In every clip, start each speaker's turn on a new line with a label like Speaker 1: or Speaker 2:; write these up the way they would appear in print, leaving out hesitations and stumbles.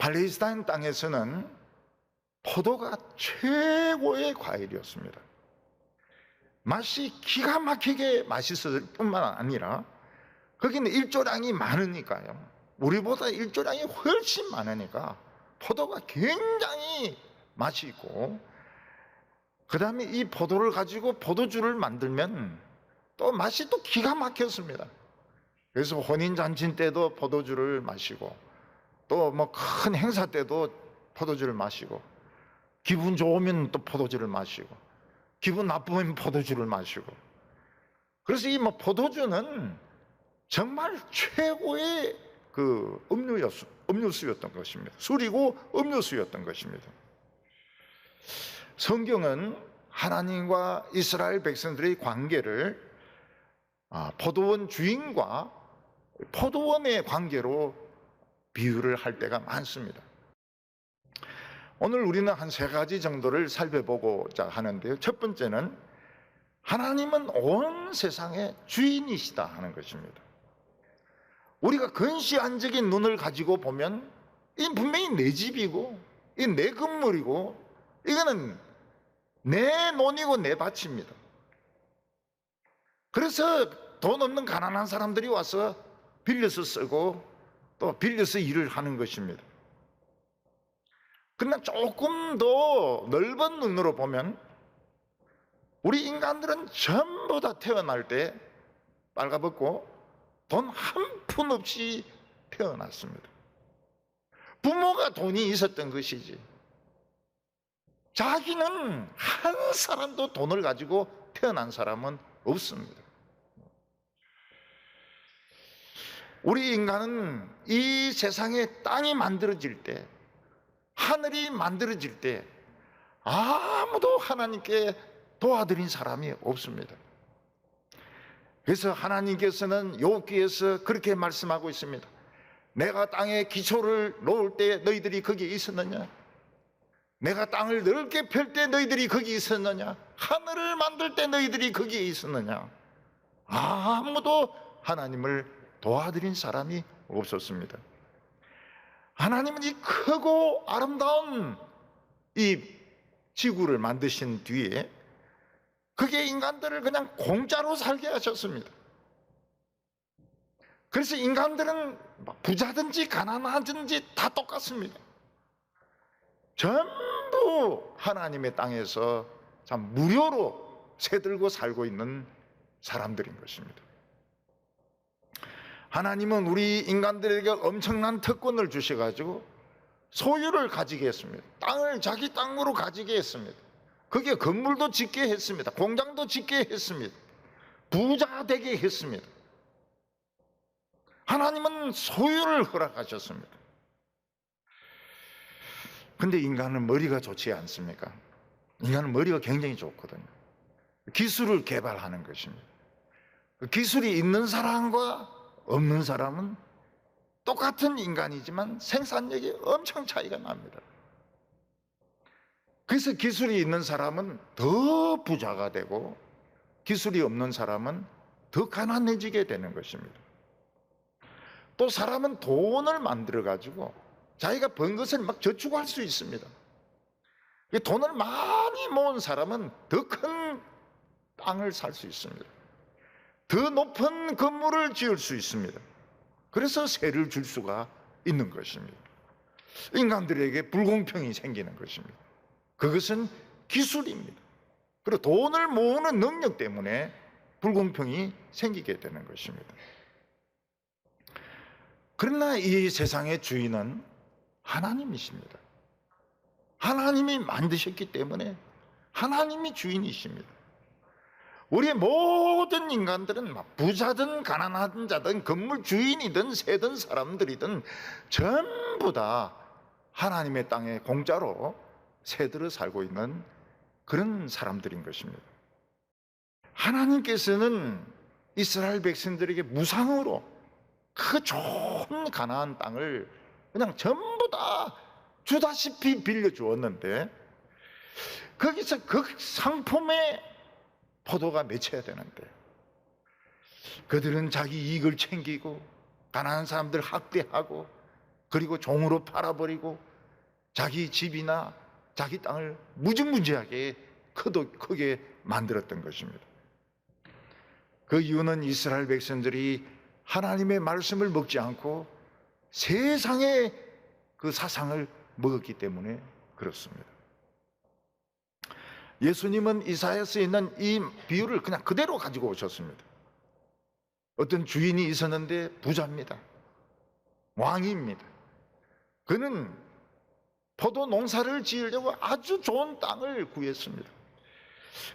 Speaker 1: 팔레스타인 땅에서는 포도가 최고의 과일이었습니다. 맛이 기가 막히게 맛있을 뿐만 아니라 거기는 일조량이 많으니까요. 우리보다 일조량이 훨씬 많으니까 포도가 굉장히 맛이 있고, 그 다음에 이 포도를 가지고 포도주를 만들면 또 맛이 또 기가 막혔습니다. 그래서 혼인잔치 때도 포도주를 마시고, 또 뭐 큰 행사 때도 포도주를 마시고, 기분 좋으면 또 포도주를 마시고, 기분 나쁘면 포도주를 마시고. 그래서 이 뭐 포도주는 정말 최고의 그 음료수였던 것입니다. 술이고 음료수였던 것입니다. 성경은 하나님과 이스라엘 백성들의 관계를 포도원 주인과 포도원의 관계로 비유를 할 때가 많습니다. 오늘 우리는 한 3가지 정도를 살펴보고자 하는데요. 첫 번째는 하나님은 온 세상의 주인이시다 하는 것입니다. 우리가 근시안적인 눈을 가지고 보면 이 분명히 내 집이고 이 내 건물이고 이거는 내 논이고 내 밭입니다. 그래서 돈 없는 가난한 사람들이 와서 빌려서 쓰고 또 빌려서 일을 하는 것입니다. 그러나 조금 더 넓은 눈으로 보면 우리 인간들은 전부 다 태어날 때 빨가벗고 돈 한 푼 없이 태어났습니다. 부모가 돈이 있었던 것이지 자기는 한 사람도 돈을 가지고 태어난 사람은 없습니다. 우리 인간은 이 세상에 땅이 만들어질 때, 하늘이 만들어질 때 아무도 하나님께 도와드린 사람이 없습니다. 그래서 하나님께서는 욥기에서 그렇게 말씀하고 있습니다. 내가 땅에 기초를 놓을 때 너희들이 거기에 있었느냐? 내가 땅을 넓게 펼 때 너희들이 거기 있었느냐? 하늘을 만들 때 너희들이 거기에 있었느냐? 아무도 하나님을 도와드린 사람이 없었습니다. 하나님은 이 크고 아름다운 이 지구를 만드신 뒤에 그게 인간들을 그냥 공짜로 살게 하셨습니다. 그래서 인간들은 부자든지 가난하든지 다 똑같습니다. 전부 하나님의 땅에서 참 무료로 새들고 살고 있는 사람들인 것입니다. 하나님은 우리 인간들에게 엄청난 특권을 주셔가지고 소유를 가지게 했습니다. 땅을 자기 땅으로 가지게 했습니다. 거기에 건물도 짓게 했습니다. 공장도 짓게 했습니다. 부자 되게 했습니다. 하나님은 소유를 허락하셨습니다. 근데 인간은 머리가 좋지 않습니까? 인간은 머리가 굉장히 좋거든요. 기술을 개발하는 것입니다. 기술이 있는 사람과 없는 사람은 똑같은 인간이지만 생산력이 엄청 차이가 납니다. 그래서 기술이 있는 사람은 더 부자가 되고 기술이 없는 사람은 더 가난해지게 되는 것입니다. 또 사람은 돈을 만들어 가지고 자기가 번 것을 막 저축할 수 있습니다. 돈을 많이 모은 사람은 더 큰 땅을 살 수 있습니다. 더 높은 건물을 지을 수 있습니다. 그래서 세를 줄 수가 있는 것입니다. 인간들에게 불공평이 생기는 것입니다. 그것은 기술입니다. 그리고 돈을 모으는 능력 때문에 불공평이 생기게 되는 것입니다. 그러나 이 세상의 주인은 하나님이십니다. 하나님이 만드셨기 때문에 하나님이 주인이십니다. 우리의 모든 인간들은 부자든 가난한 자든 건물 주인이든 새든 사람들이든 전부 다 하나님의 땅에 공짜로 새들어 살고 있는 그런 사람들인 것입니다. 하나님께서는 이스라엘 백성들에게 무상으로 그 좋은 가나안 땅을 그냥 전부 다 주다시피 빌려주었는데 거기서 그 상품에 포도가 맺혀야 되는데 그들은 자기 이익을 챙기고 가난한 사람들 학대하고 그리고 종으로 팔아버리고 자기 집이나 자기 땅을 무지무지하게 크게 만들었던 것입니다. 그 이유는 이스라엘 백성들이 하나님의 말씀을 먹지 않고 세상의 그 사상을 먹었기 때문에 그렇습니다. 예수님은 이사야서에 있는 이 비유를 그냥 그대로 가지고 오셨습니다. 어떤 주인이 있었는데 부자입니다. 왕입니다. 그는 포도 농사를 지으려고 아주 좋은 땅을 구했습니다.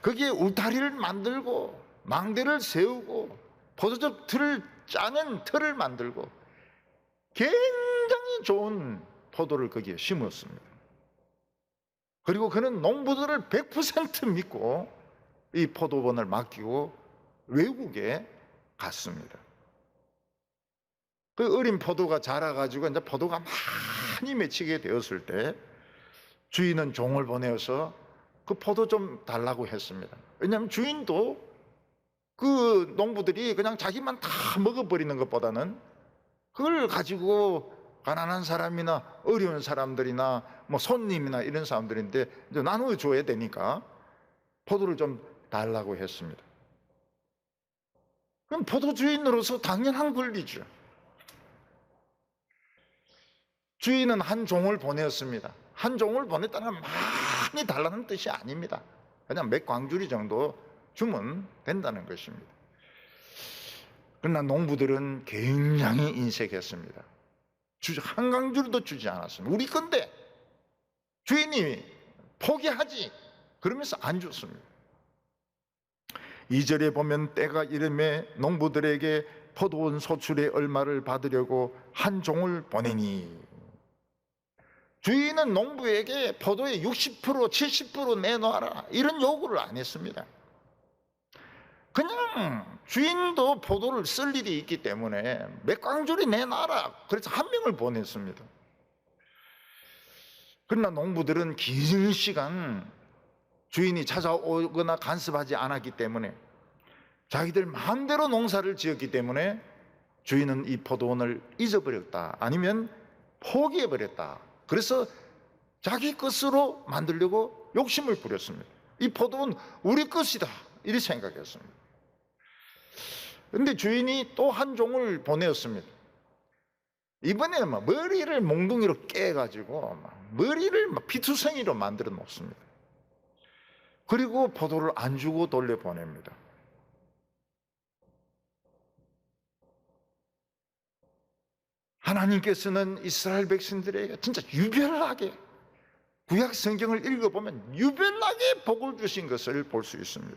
Speaker 1: 거기에 울타리를 만들고 망대를 세우고 포도즙 틀을 짜는 틀을 만들고 굉장히 좋은 포도를 거기에 심었습니다. 그리고 그는 농부들을 100% 믿고 이 포도원을 맡기고 외국에 갔습니다. 그 어린 포도가 자라가지고 이제 포도가 많이 맺히게 되었을 때 주인은 종을 보내어서 그 포도 좀 달라고 했습니다. 왜냐하면 주인도 그 농부들이 그냥 자기만 다 먹어버리는 것보다는 그걸 가지고 가난한 사람이나 어려운 사람들이나 뭐 손님이나 이런 사람들인데 이제 나눠줘야 되니까 포도를 좀 달라고 했습니다. 그럼 포도 주인으로서 당연한 권리죠. 주인은 한 종을 보냈습니다. 한 종을 보냈다는 건 많이 달라는 뜻이 아닙니다. 그냥 몇 광주리 정도 주면 된다는 것입니다. 그러나 농부들은 굉장히 인색했습니다. 한 광주리도 주지 않았습니다. 우리 건데 주인이 포기하지 그러면서 안 줬습니다. 2절에 보면 때가 이르매 농부들에게 포도원 소출의 얼마를 받으려고 한 종을 보내니, 주인은 농부에게 포도의 60% 70% 내놔라 이런 요구를 안 했습니다. 그냥 주인도 포도를 쓸 일이 있기 때문에 몇 광주리 내놔라 그래서 한 명을 보냈습니다. 그러나 농부들은 긴 시간 주인이 찾아오거나 간섭하지 않았기 때문에 자기들 마음대로 농사를 지었기 때문에 주인은 이 포도원을 잊어버렸다 아니면 포기해버렸다. 그래서 자기 것으로 만들려고 욕심을 부렸습니다. 이 포도원 우리 것이다 이렇게 생각했습니다. 그런데 주인이 또 한 종을 보내었습니다. 이번에는 머리를 몽둥이로 깨가지고 머리를 피투성이로 만들어 놓습니다. 그리고 포도를 안 주고 돌려보냅니다. 하나님께서는 이스라엘 백성들에게 진짜 유별나게 구약 성경을 읽어보면 유별나게 복을 주신 것을 볼 수 있습니다.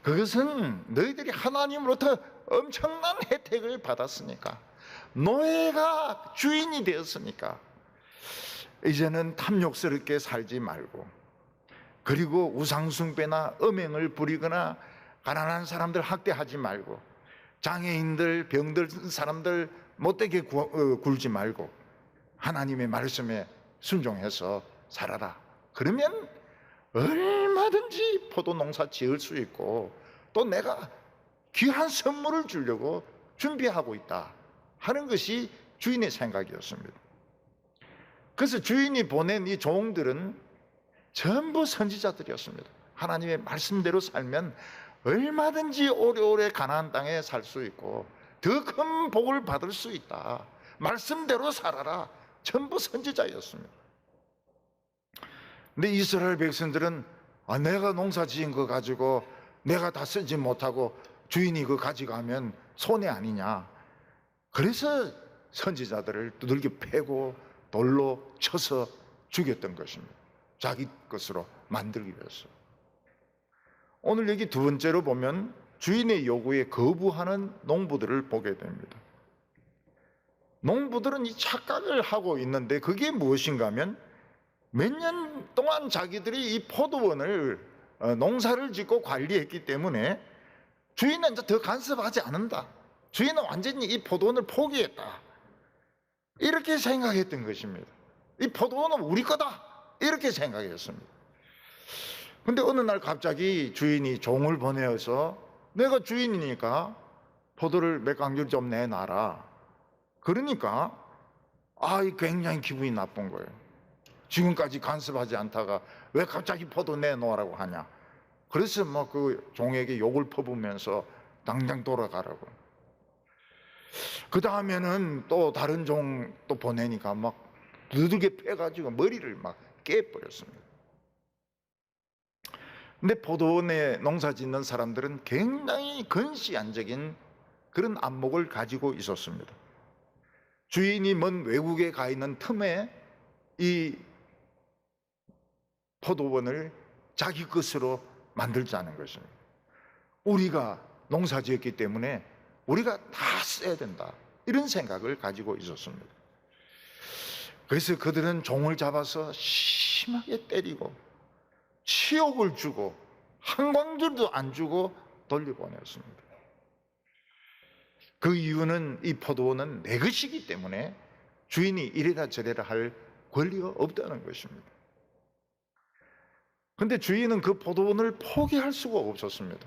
Speaker 1: 그것은 너희들이 하나님으로부터 엄청난 혜택을 받았으니까, 노예가 주인이 되었으니까 이제는 탐욕스럽게 살지 말고, 그리고 우상숭배나 음행을 부리거나 가난한 사람들 학대하지 말고, 장애인들 병들 사람들 못되게 굴지 말고 하나님의 말씀에 순종해서 살아라. 그러면 얼마든지 포도 농사 지을 수 있고 또 내가 귀한 선물을 주려고 준비하고 있다 하는 것이 주인의 생각이었습니다. 그래서 주인이 보낸 이 종들은 전부 선지자들이었습니다. 하나님의 말씀대로 살면 얼마든지 오래오래 가나안 땅에 살 수 있고 더 큰 복을 받을 수 있다. 말씀대로 살아라. 전부 선지자였습니다. 근데 이스라엘 백성들은 내가 농사 지은 거 가지고 내가 다 쓰지 못하고 주인이 그거 가져가면 손해 아니냐. 그래서 선지자들을 두들겨 패고 돌로 쳐서 죽였던 것입니다. 자기 것으로 만들기 위해서. 오늘 여기 두 번째로 보면 주인의 요구에 거부하는 농부들을 보게 됩니다. 농부들은 이 착각을 하고 있는데 그게 무엇인가 하면 몇 년 동안 자기들이 이 포도원을 농사를 짓고 관리했기 때문에 주인은 이제 더 간섭하지 않는다. 주인은 완전히 이 포도원을 포기했다. 이렇게 생각했던 것입니다. 이 포도원은 우리 거다. 이렇게 생각했습니다. 근데 어느 날 갑자기 주인이 종을 보내어서 내가 주인이니까 포도를 몇 강줄 좀 내놔라. 그러니까 굉장히 기분이 나쁜 거예요. 지금까지 간섭하지 않다가 왜 갑자기 포도 내놓으라고 하냐. 그래서 그 종에게 욕을 퍼부으면서 당장 돌아가라고. 그 다음에는 또 다른 종 또 보내니까 막 두들겨 패가지고 머리를 막 깨버렸습니다. 근데 포도원에 농사 짓는 사람들은 굉장히 근시안적인 그런 안목을 가지고 있었습니다. 주인이 먼 외국에 가 있는 틈에 이 포도원을 자기 것으로 만들자는 것입니다. 우리가 농사 지었기 때문에 우리가 다 써야 된다, 이런 생각을 가지고 있었습니다. 그래서 그들은 종을 잡아서 심하게 때리고 치욕을 주고 한 광줄도 안 주고 돌려보냈습니다. 그 이유는 이 포도원은 내 것이기 때문에 주인이 이래라 저래라 할 권리가 없다는 것입니다. 그런데 주인은 그 포도원을 포기할 수가 없었습니다.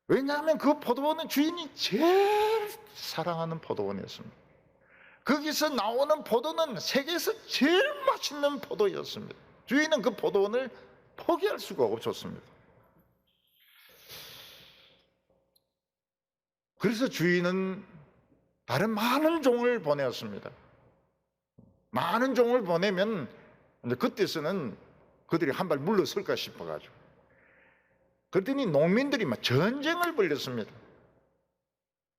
Speaker 1: 왜냐하면 그 포도원은 주인이 제일 사랑하는 포도원이었습니다. 거기서 나오는 포도는 세계에서 제일 맛있는 포도였습니다. 주인은 그 포도원을 포기할 수가 없었습니다. 그래서 주인은 다른 많은 종을 보내었습니다. 많은 종을 보내면 그때서는 그들이 한 발 물러설까 싶어가지고, 그랬더니 농민들이 막 전쟁을 벌였습니다.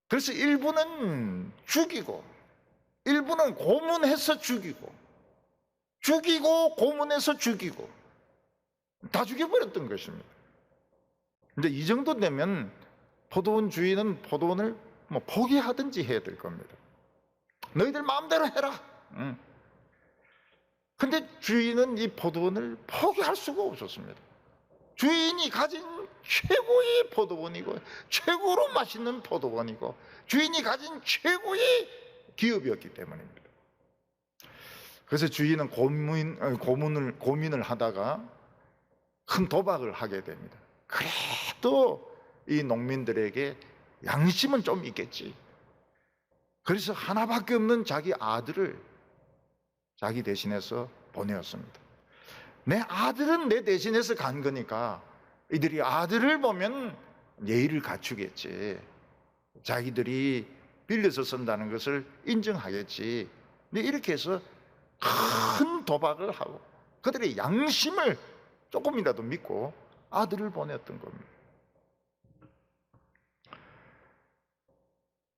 Speaker 1: 그래서 일부는 죽이고 일부는 고문해서 죽이고 고문해서 죽이고 다 죽여버렸던 것입니다. 근데 이 정도 되면 포도원 주인은 포도원을 포기하든지 해야 될 겁니다. 너희들 마음대로 해라. 근데 주인은 이 포도원을 포기할 수가 없었습니다. 주인이 가진 최고의 포도원이고 최고로 맛있는 포도원이고 주인이 가진 최고의 기업이었기 때문입니다. 그래서 주인은 고민을 하다가 큰 도박을 하게 됩니다. 그래도 이 농민들에게 양심은 좀 있겠지. 그래서 하나밖에 없는 자기 아들을 자기 대신해서 보내었습니다. 내 아들은 내 대신해서 간 거니까 이들이 아들을 보면 예의를 갖추겠지. 자기들이 빌려서 쓴다는 것을 인정하겠지. 근데 이렇게 해서 큰 도박을 하고 그들의 양심을 조금이라도 믿고 아들을 보냈던 겁니다.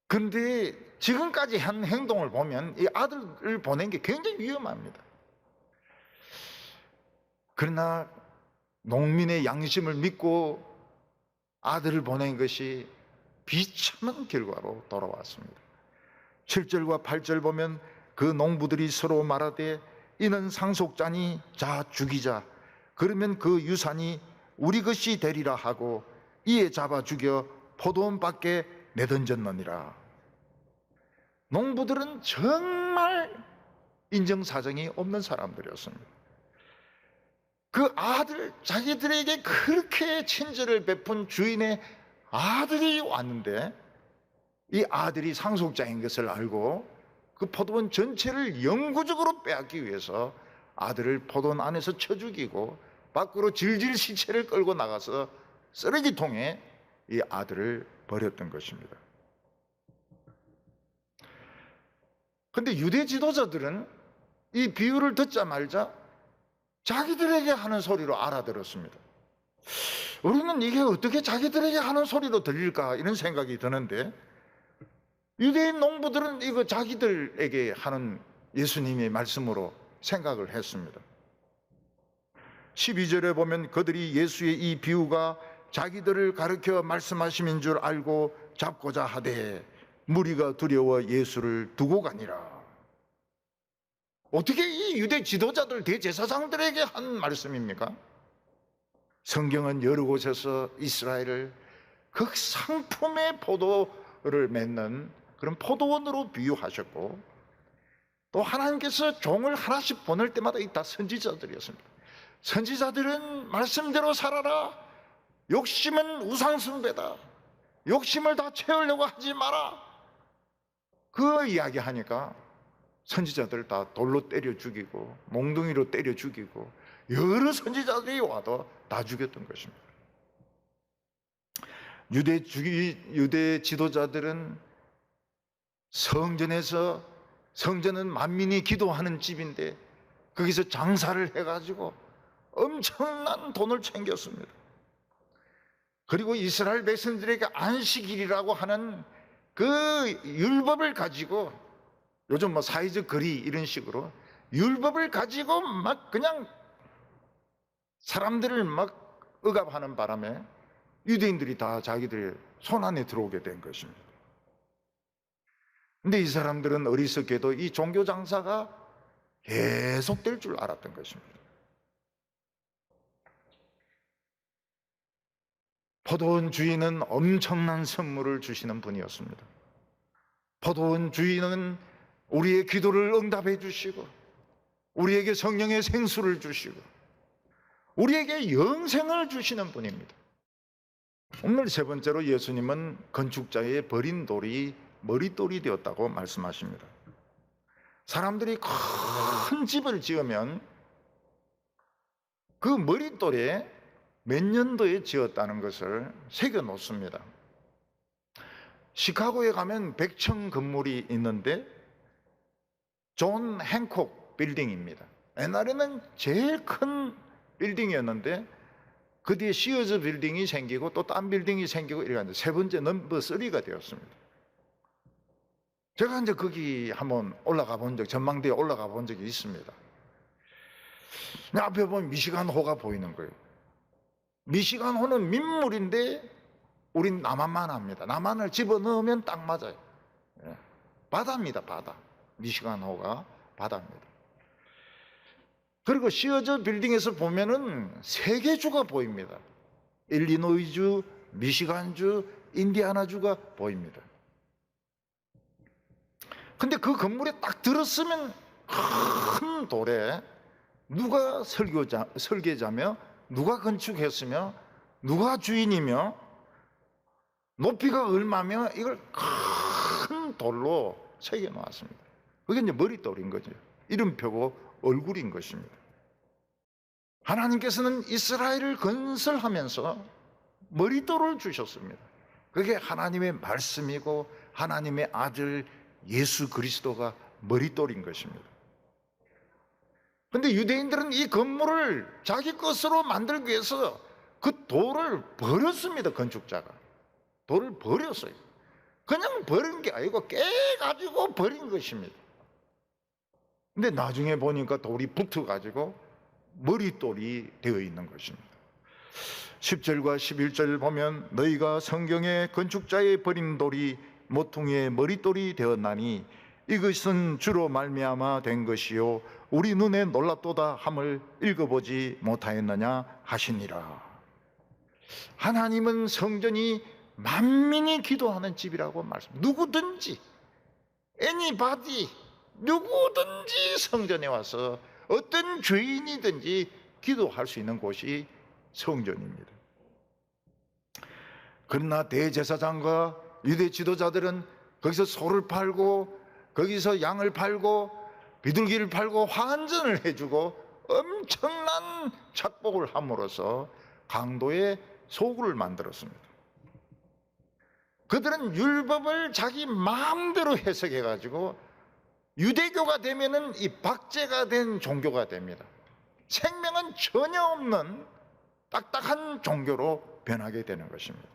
Speaker 1: 그런데 지금까지 한 행동을 보면 이 아들을 보낸 게 굉장히 위험합니다. 그러나 농민의 양심을 믿고 아들을 보낸 것이 비참한 결과로 돌아왔습니다. 7절과 8절 보면 그 농부들이 서로 말하되 이는 상속자니 자 죽이자. 그러면 그 유산이 우리 것이 되리라 하고 이에 잡아 죽여 포도원 밖에 내던졌느니라. 농부들은 정말 인정사정이 없는 사람들이었습니다. 그 아들, 자기들에게 그렇게 친절을 베푼 주인의 아들이 왔는데 이 아들이 상속자인 것을 알고 그 포도원 전체를 영구적으로 빼앗기 위해서 아들을 포도원 안에서 쳐 죽이고 밖으로 질질 시체를 끌고 나가서 쓰레기통에 이 아들을 버렸던 것입니다. 그런데 유대 지도자들은 이 비유를 듣자마자 자기들에게 하는 소리로 알아들었습니다. 우리는 이게 어떻게 자기들에게 하는 소리로 들릴까 이런 생각이 드는데 유대인 농부들은 이거 자기들에게 하는 예수님의 말씀으로 생각을 했습니다. 12절에 보면 그들이 예수의 이 비유가 자기들을 가르쳐 말씀하심인 줄 알고 잡고자 하되 무리가 두려워 예수를 두고 가니라. 어떻게 이 유대 지도자들 대제사장들에게 한 말씀입니까? 성경은 여러 곳에서 이스라엘을 극상품의 포도를 맺는 그런 포도원으로 비유하셨고 또 하나님께서 종을 하나씩 보낼 때마다 이 다 선지자들이었습니다. 선지자들은 말씀대로 살아라. 욕심은 우상숭배다. 욕심을 다 채우려고 하지 마라. 그 이야기하니까 선지자들 다 돌로 때려 죽이고 몽둥이로 때려 죽이고 여러 선지자들이 와도 다 죽였던 것입니다. 유대 지도자들은 성전은 만민이 기도하는 집인데 거기서 장사를 해가지고 엄청난 돈을 챙겼습니다. 그리고 이스라엘 백성들에게 안식일이라고 하는 그 율법을 가지고, 요즘 뭐 사회적 거리 이런 식으로 율법을 가지고 막 그냥 사람들을 막 억압하는 바람에 유대인들이 다 자기들의 손 안에 들어오게 된 것입니다. 근데 이 사람들은 어리석게도 이 종교 장사가 계속될 줄 알았던 것입니다. 포도원 주인은 엄청난 선물을 주시는 분이었습니다. 포도원 주인은 우리의 기도를 응답해 주시고 우리에게 성령의 생수를 주시고 우리에게 영생을 주시는 분입니다. 오늘 세 번째로 예수님은 건축자의 버린 돌이 머릿돌이 되었다고 말씀하십니다. 사람들이 큰 집을 지으면 그 머릿돌에 몇 년도에 지었다는 것을 새겨 놓습니다. 시카고에 가면 100층 건물이 있는데 존 행콕 빌딩입니다. 옛날에는 제일 큰 빌딩이었는데 그 뒤에 시어즈 빌딩이 생기고 또 딴 빌딩이 생기고 이래가지고 세 번째 넘버 3가 되었습니다. 제가 이제 거기 한번 올라가 본 적, 전망대에 올라가 본 적이 있습니다. 앞에 보면 미시간호가 보이는 거예요. 미시간호는 민물인데 우린 남한만 합니다. 남한을 집어넣으면 딱 맞아요. 바다입니다, 바다. 미시간호가 바다입니다. 그리고 시어저 빌딩에서 보면은 세 개 주가 보입니다. 일리노이주, 미시간주, 인디아나주가 보입니다. 근데 그 건물에 딱 들었으면 큰 돌에 누가 설계자며 누가 건축했으며 누가 주인이며 높이가 얼마며 이걸 큰 돌로 새겨 놓았습니다. 그게 이제 머릿돌인 거죠. 이름표고 얼굴인 것입니다. 하나님께서는 이스라엘을 건설하면서 머릿돌을 주셨습니다. 그게 하나님의 말씀이고 하나님의 아들 예수 그리스도가 머릿돌인 것입니다. 그런데 유대인들은 이 건물을 자기 것으로 만들기 위해서 그 돌을 버렸습니다. 건축자가 돌을 버렸어요. 그냥 버린 게 아니고 깨가지고 버린 것입니다. 근데 나중에 보니까 돌이 붙어가지고 머릿돌이 되어 있는 것입니다. 10절과 11절 보면 너희가 성경에 건축자의 버린 돌이 모퉁이의 머릿돌이 되었나니 이것은 주로 말미암아 된 것이요 우리 눈에 놀랍도다 함을 읽어보지 못하였느냐 하시니라. 하나님은 성전이 만민이 기도하는 집이라고 말씀. 누구든지 anybody 누구든지 성전에 와서 어떤 죄인이든지 기도할 수 있는 곳이 성전입니다. 그러나 대제사장과 유대 지도자들은 거기서 소를 팔고 거기서 양을 팔고 비둘기를 팔고 환전을 해주고 엄청난 착복을 함으로써 강도의 소굴을 만들었습니다. 그들은 율법을 자기 마음대로 해석해가지고 유대교가 되면은 이 박제가 된 종교가 됩니다. 생명은 전혀 없는 딱딱한 종교로 변하게 되는 것입니다.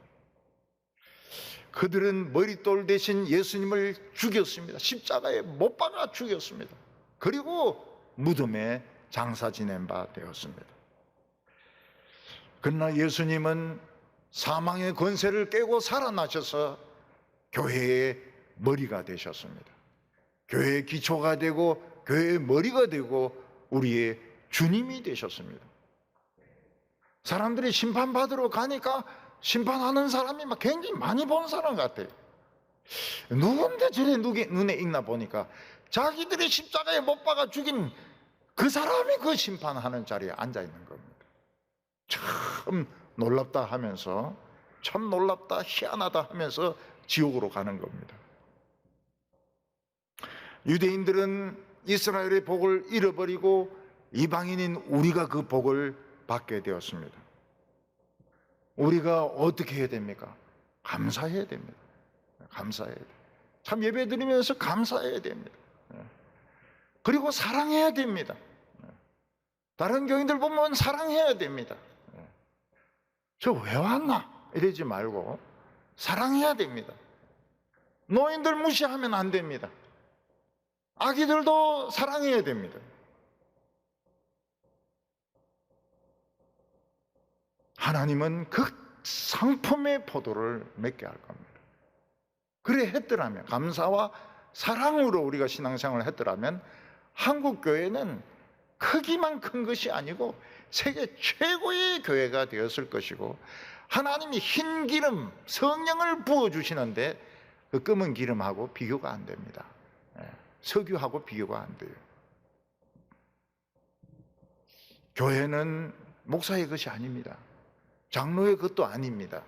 Speaker 1: 그들은 머릿돌 대신 예수님을 죽였습니다. 십자가에 못 박아 죽였습니다. 그리고 무덤에 장사 지낸 바 되었습니다. 그러나 예수님은 사망의 권세를 깨고 살아나셔서 교회의 머리가 되셨습니다. 교회의 기초가 되고 교회의 머리가 되고 우리의 주님이 되셨습니다. 사람들이 심판받으러 가니까 심판하는 사람이 막 굉장히 많이 본 사람 같아요. 누군데 저래 눈에 익나 보니까 자기들이 십자가에 못 박아 죽인 그 사람이 그 심판하는 자리에 앉아 있는 겁니다. 참 놀랍다 하면서 참 놀랍다 희한하다 하면서 지옥으로 가는 겁니다. 유대인들은 이스라엘의 복을 잃어버리고 이방인인 우리가 그 복을 받게 되었습니다. 우리가 어떻게 해야 됩니까? 감사해야 됩니다. 감사해야 돼요. 참 예배 드리면서 감사해야 됩니다. 그리고 사랑해야 됩니다. 다른 교인들 보면 사랑해야 됩니다. 저 왜 왔나? 이러지 말고 사랑해야 됩니다. 노인들 무시하면 안 됩니다. 아기들도 사랑해야 됩니다. 하나님은 그 상품의 포도를 맺게 할 겁니다. 그래 했더라면, 감사와 사랑으로 우리가 신앙생활을 했더라면 한국 교회는 크기만 큰 것이 아니고 세계 최고의 교회가 되었을 것이고, 하나님이 흰 기름, 성령을 부어주시는데 그 검은 기름하고 비교가 안 됩니다. 석유하고 비교가 안 돼요. 교회는 목사의 것이 아닙니다. 장로의 것도 아닙니다.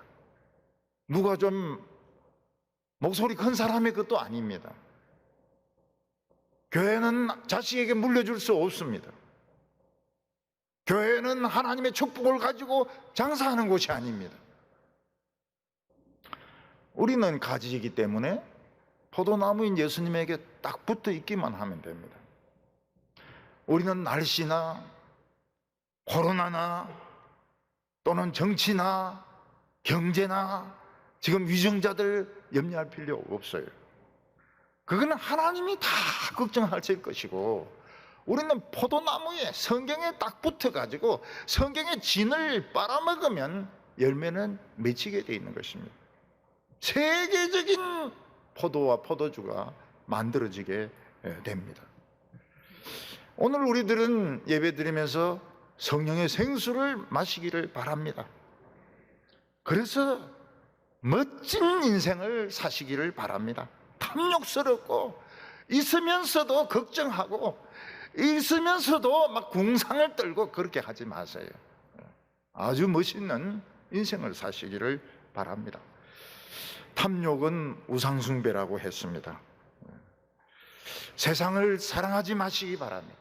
Speaker 1: 누가 좀 목소리 큰 사람의 것도 아닙니다. 교회는 자식에게 물려줄 수 없습니다. 교회는 하나님의 축복을 가지고 장사하는 곳이 아닙니다. 우리는 가지이기 때문에 포도나무인 예수님에게 딱 붙어 있기만 하면 됩니다. 우리는 날씨나 코로나나 또는 정치나 경제나 지금 위정자들 염려할 필요 없어요. 그거는 하나님이 다 걱정하실 것이고, 우리는 포도나무에 성경에 딱 붙어가지고 성경의 진을 빨아먹으면 열매는 맺히게 되어 있는 것입니다. 세계적인 포도와 포도주가 만들어지게 됩니다. 오늘 우리들은 예배 드리면서 성령의 생수를 마시기를 바랍니다. 그래서 멋진 인생을 사시기를 바랍니다. 탐욕스럽고 있으면서도 걱정하고 있으면서도 막 궁상을 떨고 그렇게 하지 마세요. 아주 멋있는 인생을 사시기를 바랍니다. 탐욕은 우상숭배라고 했습니다. 세상을 사랑하지 마시기 바랍니다.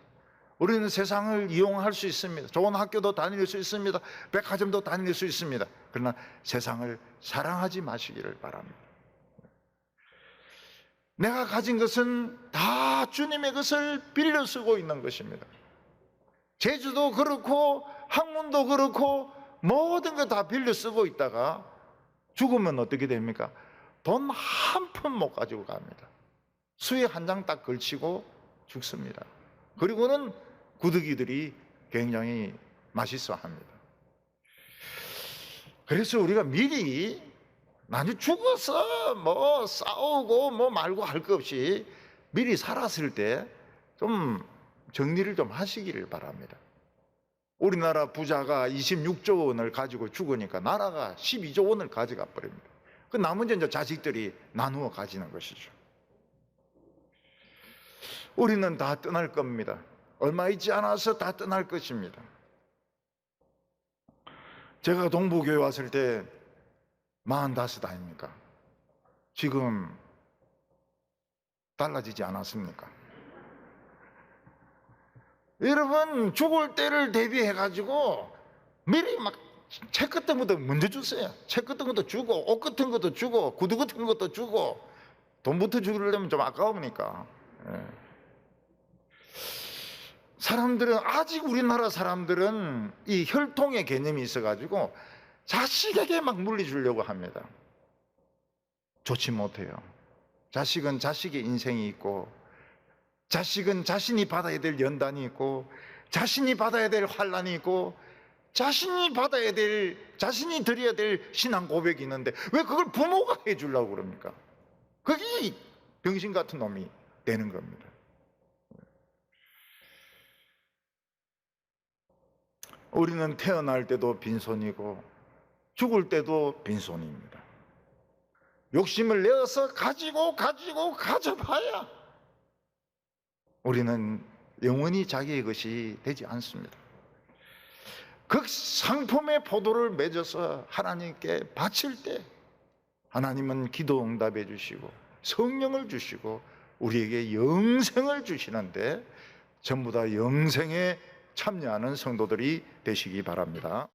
Speaker 1: 우리는 세상을 이용할 수 있습니다. 좋은 학교도 다닐 수 있습니다. 백화점도 다닐 수 있습니다. 그러나 세상을 사랑하지 마시기를 바랍니다. 내가 가진 것은 다 주님의 것을 빌려 쓰고 있는 것입니다. 제주도 그렇고 학문도 그렇고 모든 거 다 빌려 쓰고 있다가 죽으면 어떻게 됩니까? 돈 한 푼 못 가지고 갑니다. 수에 한 장 딱 걸치고 죽습니다. 그리고는 구더기들이 굉장히 맛있어 합니다. 그래서 우리가 미리 나중에 죽어서 뭐 싸우고 뭐 말고 할 것 없이 미리 살았을 때 좀 정리를 좀 하시기를 바랍니다. 우리나라 부자가 26조 원을 가지고 죽으니까 나라가 12조 원을 가져가 버립니다. 그 나머지 이제 자식들이 나누어 가지는 것이죠. 우리는 다 떠날 겁니다. 얼마 있지 않아서 다 떠날 것입니다. 제가 동부교회 왔을 때 45 아닙니까? 지금 달라지지 않았습니까? 여러분, 죽을 때를 대비해가지고 미리 막 책 같은 것도 먼저 주세요. 책 같은 것도 주고, 옷 같은 것도 주고, 구두 같은 것도 주고. 돈부터 주려면 좀 아까우니까. 사람들은, 아직 우리나라 사람들은 이 혈통의 개념이 있어가지고 자식에게 막 물려주려고 합니다. 좋지 못해요. 자식은 자식의 인생이 있고, 자식은 자신이 받아야 될 연단이 있고, 자신이 받아야 될 환난이 있고, 자신이 드려야 될 신앙 고백이 있는데 왜 그걸 부모가 해주려고 그럽니까? 그게 병신 같은 놈이 되는 겁니다. 우리는 태어날 때도 빈손이고 죽을 때도 빈손입니다. 욕심을 내어서 가져봐야 우리는 영원히 자기의 것이 되지 않습니다. 그 상품의 포도를 맺어서 하나님께 바칠 때 하나님은 기도 응답해 주시고 성령을 주시고 우리에게 영생을 주시는데 전부 다 영생에 참여하는 성도들이 되시기 바랍니다.